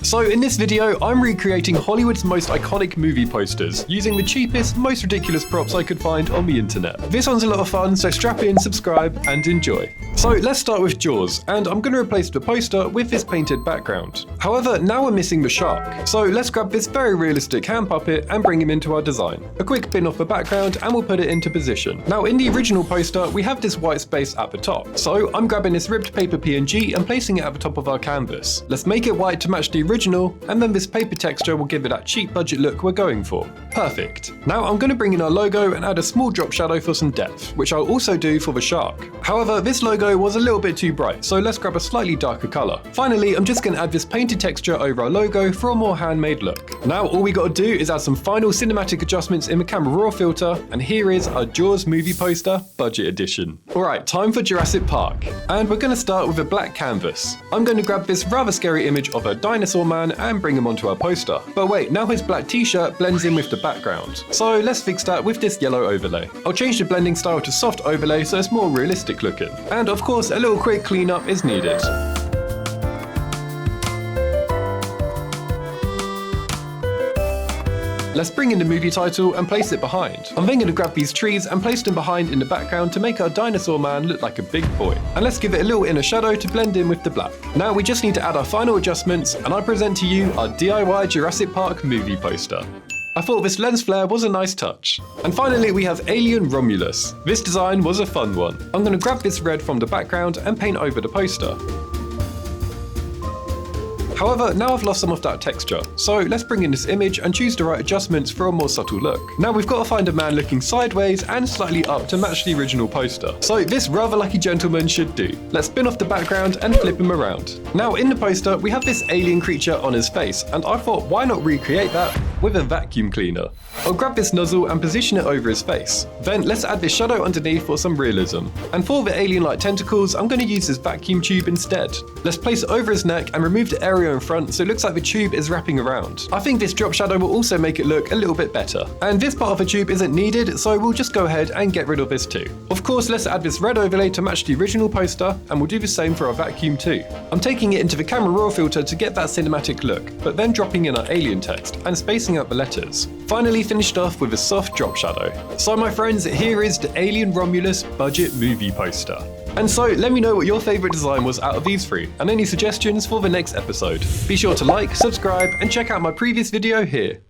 So in this video, I'm recreating Hollywood's most iconic movie posters using the cheapest, most ridiculous props I could find on the internet. This one's a lot of fun, so strap in, subscribe, and enjoy. So let's start with Jaws, and I'm going to replace the poster with this painted background. However, now we're missing the shark, so let's grab this very realistic hand puppet and bring him into our design. A quick bin off the background and we'll put it into position. Now in the original poster, we have this white space at the top, so I'm grabbing this ripped paper PNG and placing it at the top of our canvas. Let's make it white to match the original, and then this paper texture will give it that cheap budget look we're going for. Perfect. Now I'm going to bring in our logo and add a small drop shadow for some depth, which I'll also do for the shark. However, this logo was a little bit too bright, so let's grab a slightly darker color. Finally, I'm just going to add this painted texture over our logo for a more handmade look. Now all we got to do is add some final cinematic adjustments in the camera raw filter, and here is our Jaws movie poster budget edition. Alright, time for Jurassic Park. And we're going to start with a black canvas. I'm going to grab this rather scary image of a dinosaur man and bring him onto our poster. But wait, now his black t-shirt blends in with the background. So let's fix that with this yellow overlay. I'll change the blending style to soft overlay so it's more realistic looking. And of course, a little quick cleanup is needed. Let's bring in the movie title and place it behind. I'm then going to grab these trees and place them behind in the background to make our dinosaur man look like a big boy. And let's give it a little inner shadow to blend in with the black. Now we just need to add our final adjustments, and I present to you our DIY Jurassic Park movie poster. I thought this lens flare was a nice touch. And finally we have Alien Romulus. This design was a fun one. I'm going to grab this red from the background and paint over the poster. However, now I've lost some of that texture, so let's bring in this image and choose the right adjustments for a more subtle look. Now we've got to find a man looking sideways and slightly up to match the original poster. So this rather lucky gentleman should do. Let's spin off the background and flip him around. Now in the poster we have this alien creature on his face, and I thought why not recreate that with a vacuum cleaner. I'll grab this nozzle and position it over his face. Then let's add this shadow underneath for some realism. And for the alien-like tentacles, I'm going to use this vacuum tube instead. Let's place it over his neck and remove the area in front so it looks like the tube is wrapping around. I think this drop shadow will also make it look a little bit better. And this part of the tube isn't needed, so we'll just go ahead and get rid of this too. Of course, let's add this red overlay to match the original poster, and we'll do the same for our vacuum too. I'm taking it into the camera raw filter to get that cinematic look, but then dropping in our alien text and spacing out the letters. Finally finished off with a soft drop shadow. So my friends, here is the Alien Romulus budget movie poster. And so let me know what your favourite design was out of these three, and any suggestions for the next episode. Be sure to like, subscribe, and check out my previous video here.